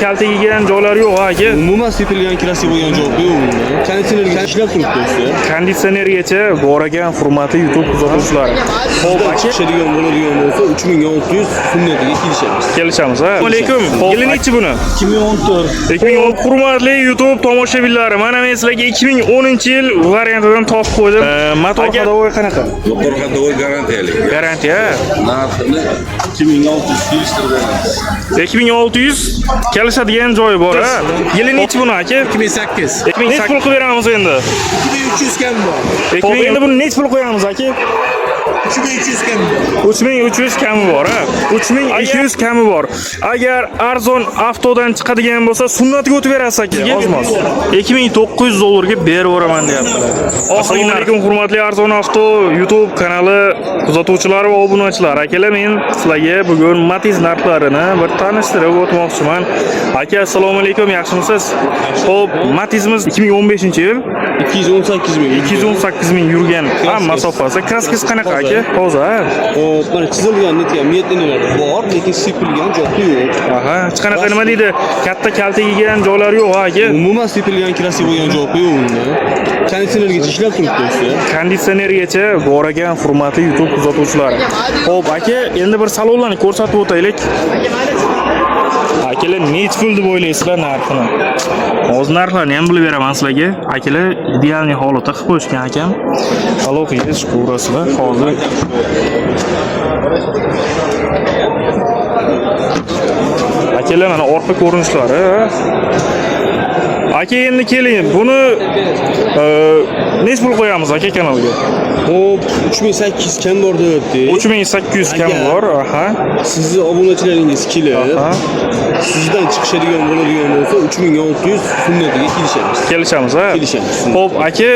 kalta yegan joylari yo'q aka. Umuman sepilgan kirasi bo'lgan joy yo'q bunda. Konditsionerga ishlab turibdi. Konditsionergacha bor ekan, hurmatli YouTube kuzatuvchilari. Xo'p, tushadigan bo'ladigan bo'lsa 3600 sunnatiga kelishamiz. Kelishamiz, ha. Assalomu alaykum. Yilinichi buni? 2014. 2010 hurmatli YouTube tomoshabinlari, mana men sizlarga 2010-yil variantidan topib qo'ydim. Motor hadovoy qanaqa? Motor hadovoy garantiyali. Garantiya. Narxini 2600 kelishtirganmiz. 2600 kelishadigan joyi bor, ha. Yilinichi buni aka? 2008. 2008 pul qilib beramiz endi. 2300 kam bor. Endi buni nech pul qo'yamiz aka? 3300 kam bor. 3300 kami bor, ha. 3200 kami bor. Agar arzon avtodan chiqadigan bo'lsa, sunnatga o'tib berasiz aka. Ozmoz. 2900 dollarga berib o'raman deyaptilar. Assalomu alaykum hurmatli Arzon Avto YouTube kanali kuzatuvchilari va obunachilar. Akalar, men sizlarga bugun Matiz narxlarini bir tanishtirib o'tmoqchiman. Aka, assalomu alaykum, yaxshimisiz? Xo'p, Matizimiz 2015-yil 218 ming yurgan masofasi. Kraskasi qanaqa aka? Toza. Xo'p, mana chizilgan netga metnelar bor, lekin sepilgan joyi yo'q. Aha, hech qanaqa nima deydi? Katta kalta yegan joylari yo'q aka. Umuman sepilgan kirasi bo'lgan joyi yo'q bunda. Konditsionergacha ishlab turibdi. Konditsionergacha bor ekan, hurmatli YouTube kuzatuvchilari. Xo'p, aka, endi bir salonlarni ko'rsatib o'taylik. Akalar, nech pul deb o'ylaysizlar narxini? Hozir narxlarni ham bilib beraman sizlarga. Akalar idealniy holatda qilib qo'yishgan akam. Aloqiga chiqib ko'rasizlar hozir. Akalar, mana orqa ko'rinishlari. Aka, endi keling. Buni nech pul qo'yamiz aka kanalga? Xo'p, 3800 kam bor deyapti. 3800 kam bor. Aha. Sizni obunachilaringiz kelib, sizdan chiqishadigan bo'ladigan bo'lsa 3600 sunnatiga kelishamiz. Kelishamiz, ha? Kelishamiz. Xo'p, aka,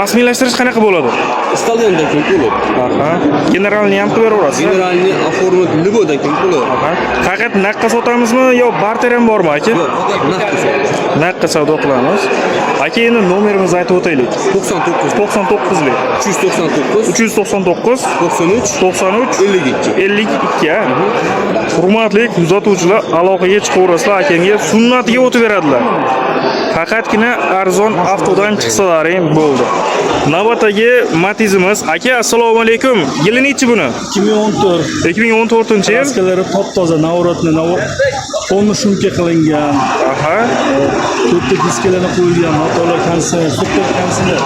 rasmiylashtirish qanaqa bo'ladi? Istalgandan kim bo'ladi? Aha. Generalni ham qilib beraverasiz. Generalni oformat libodan kim bo'ladi? Aha. Faqat naqqa sotamizmi yo barter ham bormi aka? Yo'q, faqat naqd sotamiz. Naqqa savdo qilamiz. Aka, endi nomerimizni aytib o'taylik. 99lik 399 93 52 ha. Hurmatli kuzatuvchilar, aloqaga chiqaverasizlar, akamga sunnatiga o'tib beradilar. Faqatgina arzon avtodan chiqsalaring bo'ldi. Navbatdagi Matizimiz. Aka, assalomu alaykum. Yilinichi buni? 2014. 2014-yil. Daskalari top-toza, navrotni qo'lni shumka qilingan. Aha. To'rtta diskalarni qo'yilgan, motorlar konditsioner, super konditsioner.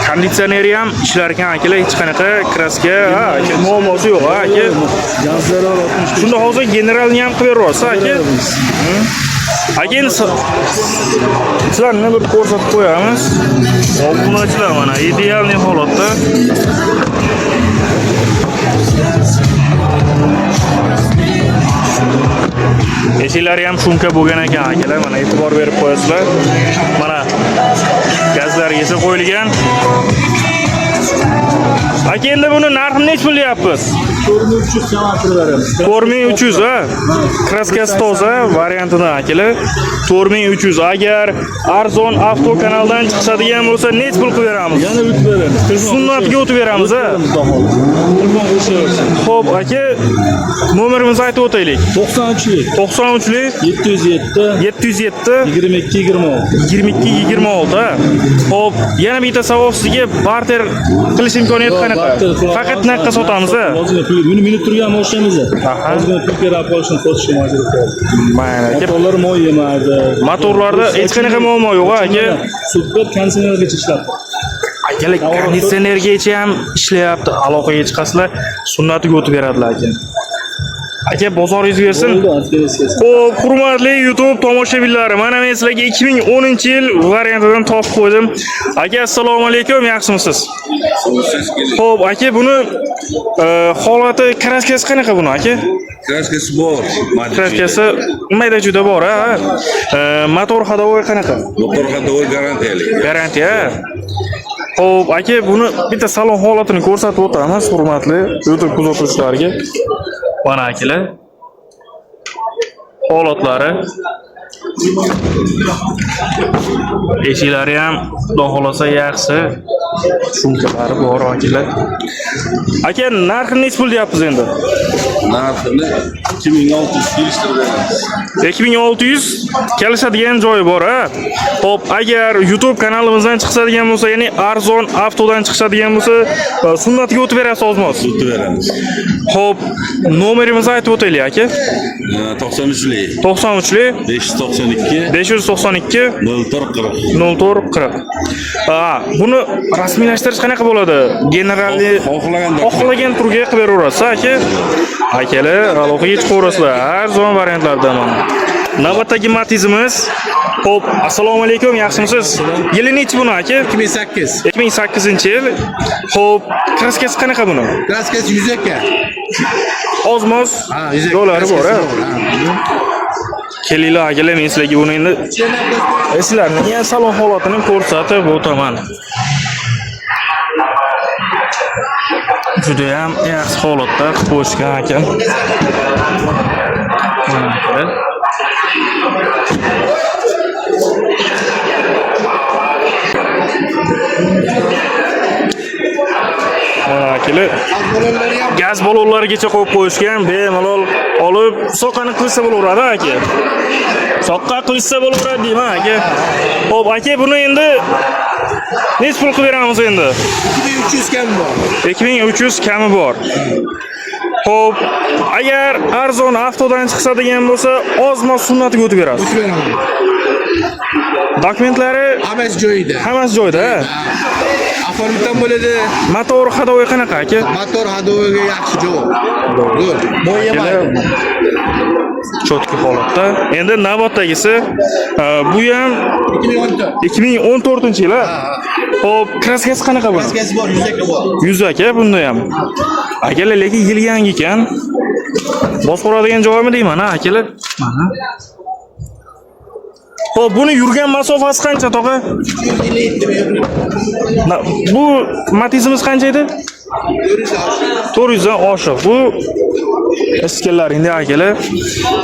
Konditsioneri ham ishlar ekan akalar, hech qanaqa kraska, aka, muammosi yo'q, aka. Gaz zarar 60. Shunda hozir generalni ham qilib berasiz, aka. Aka, endi sizlarni bir ko'rsatib qo'yamiz. Obunachilar mana idealniy holatda. Eshiklari ham shumka bo'lgan ekan akalar, mana e'tibor berib qo'yasizlar. Mana gazlari esa qo'yilgan. Aka, endi buni narxini nech pul deyapmiz? 4300 kamaytirib beramiz. 4300 ha. Kraskasi toza variantini akalar. 4300. Agar Arzon Avto kanaldan chiqadigan bo'lsa, nech pul qilib beramiz? Yana o'tib beramiz. Sunnatga o'tib beramiz, ha. Xo'p, aka, nomerimizni aytib o'taylik. 93lik 707 22 26. ha. Xo'p, yana bitta savol sizga, barter qilish imkoniyati qanaqa? Faqat naqqa sotamiz, ha. Meni turgan mashinamiz. Hozir pulga olishni qo'shishga majbur bo'ldi. Mana aka, Motorlar moy yemaydi. motorlarda hech qanaqa muammo yo'q, aka. Super konditsionergacha ishlab. Akalar, konditsionergacha ham ishlayapti. Aloqaga chiqasizlar, sunnatiga o'tib beradilar aka. Aka, bozoringiz bersin. Xo'p, hurmatli YouTube tomoshabinlari, mana men sizlarga 2010-yil variantidan topib qo'ydim. Aka, assalomu alaykum, yaxshimisiz? Xo'p, aka, buni holati, kraskasi qanaqa buni aka? Kraskasi bor. Kraskasi mayda juda bor, ha. Motor hadovoy qanaqa? Motor hadovoy garantiyali. Garantiya. Xo'p, aka, buni bitta salon holatini ko'rsatib o'tamiz, hurmatli YouTube kuzatuvchilariga. Mana akalar. Holatlari. Eshiklari ham xudo xolasa yaxshi. Shumkalari bor akalar. Aka, narxini nech pul deyapsiz endi? Narxini 2600 kelishtirib beramiz. 2600 kelishadigan joyi bor, ha. Xo'p, agar YouTube kanalimizdan chiqadigan bo'lsa, ya'ni arzon avtodan chiqadigan bo'lsa, sunnatiga o'tib berasiz ozmoz. O'tib beramiz. Xo'p, nomerimizni aytib o'taylik aka. 93lik 93lik 592 592 0440. 0440. Buni rasmiylashtirish qanaqa bo'ladi? Generalni xohlagan turga qilib beraverasiz, aka. Akalar, aloqaga chiqaverasizlar. Arzon variantlardan mana. Navbatdagi Matizimiz. Xo'p, assalomu alaykum, yaxshimisiz? Yili nechi buni aka? 2008. 2008-yil. Xo'p, kraskasi qanaqa buni? Kraskasi 100 aka. Ozmoz yo'lari bor, ha. Kelinglar akalar, men sizlarga buni endi sizlarning salon holatini ko'rsatib o'taman. Juda ham yaxshi holatda qilib qo'yishgan ekan. Akalar, gaz balonlarigacha qo'yib qo'yishgan, bemalol olib soqqani qilsa bo'laveradi, aka. Soqqa qilsa bo'laveradi deyman, aka. Xo'p, aka, buni endi nech pul qilib beramiz endi? 2300 kami bor. 2300 kami bor. Xo'p, agar arzon avtodan chiqadigan bo'lsa, ozmoz sunnatiga o'tib berasiz. O'tib beraman. Dokumentlari Hammasi joyida. hammasi joyida. Aformitdan bo'ladi. Motor hadovoy qanaqa aka? Motor hadoviga yaxshi javob. Zo'r. Bo'yamaydi. Chotki holatda. Endi navbatdagisi bu ham 2014. 2014-yil. Xo'p, kraskasi qanaqa bu? Kraskasi bor, 100 aka bor. 100 aka bunda ham. Akalar, lekin yil yangi ekan. Bosporadigan joymi deyman, ha, akalar? Mana. Xo'p, buni yurgan masofasi qancha, tog'a? 257. Bu Matizimiz qancha edi? 400 dan oshiq. Bu eskilaringda akalar.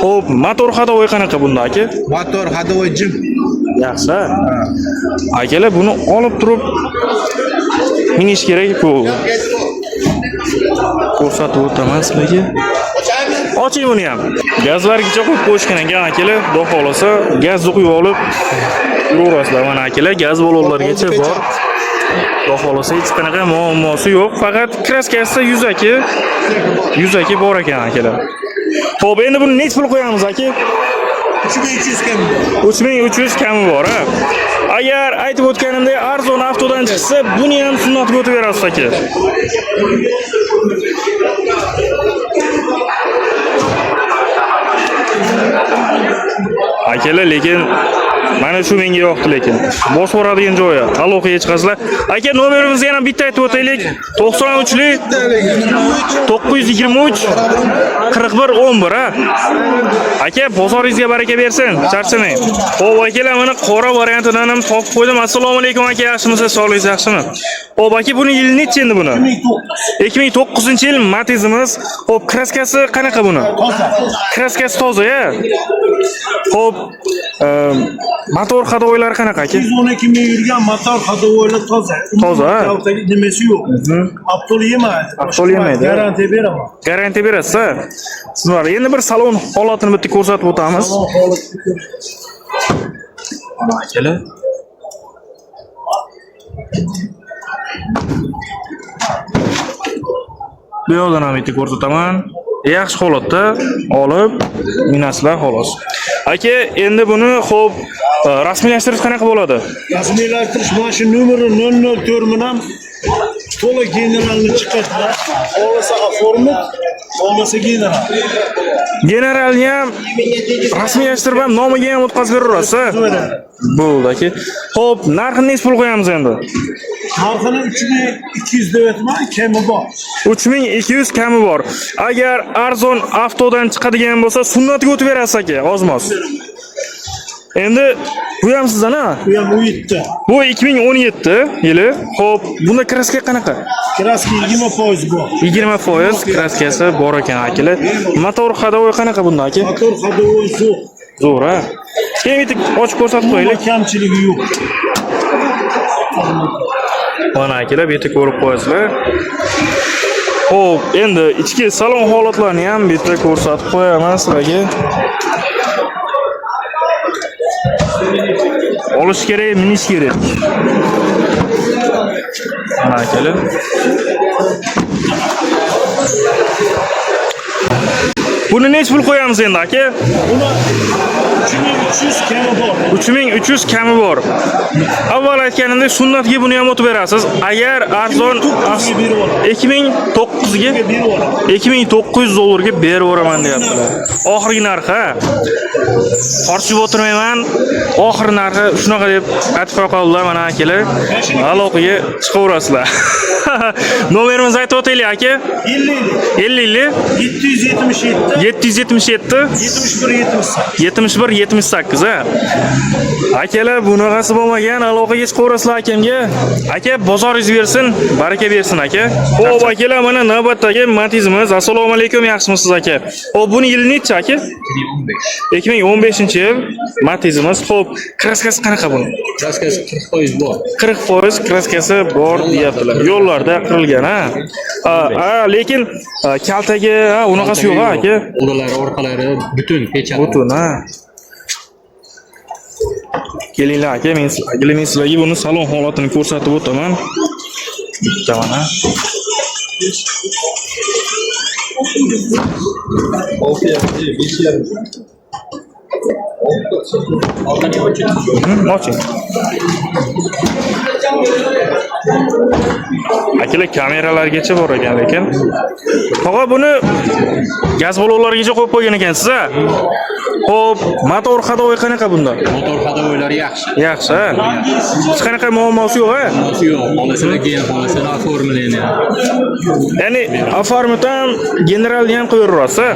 Xo'p, motor hadovoy qanaqa bunda aka? Motor hadovoy jim. Yaxshi. Akalar, buni olib turib minish kerak-ku. Ko'rsatib o'taman sizlarga. Oching buni ham. Gazlargacha qo'yib qo'yishgan ekan akalar. Xudo xolasa, gazni quyib olib yuraverasizlar. Mana akalar, gaz balonlarigacha bor. Xudo xolasa hech qanaqa muammosi yo'q. Faqat kraskasida 100 aka. 100 aka bor ekan akalar. Xo'p, endi buni nech pul qo'yamiz aka? 3300 kami. 3300 kami bor, ha. Agar aytib o'tganimdek arzon avtodan chiqsa, buni ham sunnatga o'tib berasiz aka. Akalar, lekin mana shu menga yoqdi, lekin bosporadigan joyi aloqaga chiqasizlar. Aka, nomerimizni yana bitta aytib o'taylik. 93lik 923 41 11, ha. Aka, bozoringizga baraka bersin, charchamang. Xo'p, akalar, mana qora variantidan ham topib qo'ydim. Assalomu alaykum aka, yaxshimisiz? Sog'ligingiz yaxshimi? Xo'p, aka, buni yili nechi endi buni? 2009-yil Matizimiz. Xo'p, kraskasi qanaqa buni? Kraskasi toza-ya. Xo'p, motor hadovoylari qanaqa aka? 112 ming yurgan motor hadovoylar toza. Toza. Nimasi yo'q. Aptol yemaydi. Aptol yemaydi. Garantiya beraman. Garantiya berasiz-a? Sizlar endi bir salon holatini bitta ko'rsatib o'tamiz. Mana akalar. Bu yoqdan ham bitta ko'rsataman. Yaxshi holatda olib minasizlar xolos. Aka, endi buni xo'p, rasmiylashtirish qanaqa bo'ladi? Rasmiylashtirish mana shu nomeri 004 bilan to'la generalni chiqardilar. Xohlasa oformit, xohlasa general. Generalni ham rasmiylashtirib ham nomiga ham o'tkazib beraverasiz. Bo'ldi aka. Xo'p, narxini nech pul qo'yamiz endi? Narxini 3200 deb aytman, kami bor. 3200 kami bor. Agar arzon avtodan chiqadigan bo'lsa, sunnatiga o'tib berasiz aka, ozmoz. Endi bu ham sizdan, ha? Bu ham 17. Bu 2017 yili. Xo'p, bunda kraska qanaqa? Kraska 20% bor. 20% kraskasi bor ekan akalar. Motor hadovoy qanaqa bunda aka? Motor hadovoy zo'r. Zo'r, ha. Keyin bitta ochib ko'rsatib qo'yaylik. Kamchiligi yo'q. Mana akalar, bitta ko'rib qo'yasizlar. Xo'p, endi ichki salon holatlarini ham bitta ko'rsatib qo'yaman sizlarga. Olish kerak, minish kerak. Mana kelib. Buni nech pul qo'yamiz endi aka? Buni 3300 kami bor. 3300 kami bor. Avval aytganimdek sunnatga buni ham o'tib berasiz. Agar arzon 2009 ga 2900 dollarga berib yuboraman deyaptilar. Oxirgi narxi. Qorchib o'tirmayman. Oxirgi narxi shunaqa deb aytib qo'yganlar mana akalar. Aloqaga chiqaverasizlar. Nomerimizni aytib o'taylik aka. 50 777 71 78 ha. Akalar bunaqasi bo'lmagan, aloqaga chiqaverasizlar akamga. Aka bozoringiz bersin, baraka bersin aka. Xo'p akalar, mana navbatdagi Matizimiz. Assalomu alaykum, yaxshimisiz aka? Xo'p, buni yili necha aka? 2015-yil Matizimiz. Xo'p, kraskasi qanaqa buni? Kraskasi 40% bor. 40% kraskasi bor deyaptilar. Yo'llarda qirilgan ha. Lekin kaltagi unaqasi yo'q aka. Ular orqalari butun pechat. Butun ha. Kelinglar aka, men sizlarga buni salon holatini ko'rsatib o'taman. Bitta mana. Oching. Akalar kameralargacha bor ekan lekin. Tog'a buni gaz balonlarigacha qo'yib qo'ygan ekansiz a? Xo'p, motor hadovoy qanaqa bunda? Motor hadovoylari yaxshi. Yaxshi. Hech qanaqa muammosi yo'q a? Yo'q, xolasini oformleni. Ya'ni oformit ham, generalni ham qo'yaverasiz.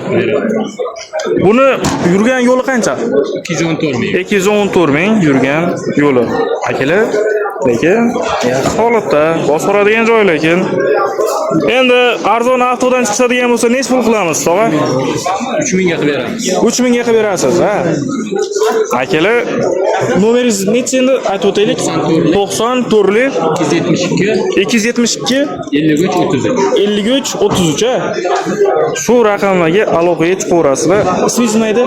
Buni yurgan yo'li qancha? 214 ming. 214 ming yurgan yo'li. Akalar, lekin yaxshi holatda, bosoradigan joy lekin. Endi arzon avtodan chiqadigan bo'lsa, nech pul qilamiz, tog'a? 3000 ga qilib beramiz. 3000 ga qilib berasiz, ha? Akalar, nomeringiz necha endi aytib o'taylik? 90 turli 272 53 33 ha. Shu raqamlarga aloqaga chiqaverasizlar. Ismingiz nima edi?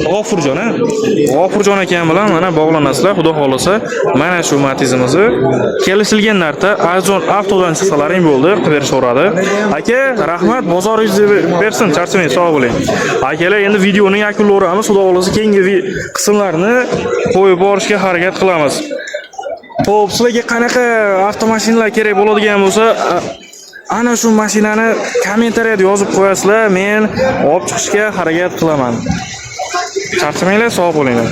G'ofurjon ha. G'ofurjon akam bilan mana bog'lanasizlar, xudo xolasa. Mana shu Matizimizni kelishilgan narxda arzon avtodan chiqsalaring bo'ldi, qilib berishaveradi. Aka, rahmat, bozoringizni bersin, charchamang, sog' bo'ling. Akalar, endi videoning yakunlayveramiz. Xudo xolasa keyingi qismlarni qo'yib borishga harakat qilamiz. Xo'p, sizlarga qanaqa avtomashinalar kerak bo'ladigan bo'lsa, ana shu mashinani kommentariyada yozib qo'yasizlar, men olib chiqishga harakat qilaman. Charchamanglar, sog' bo'linglar.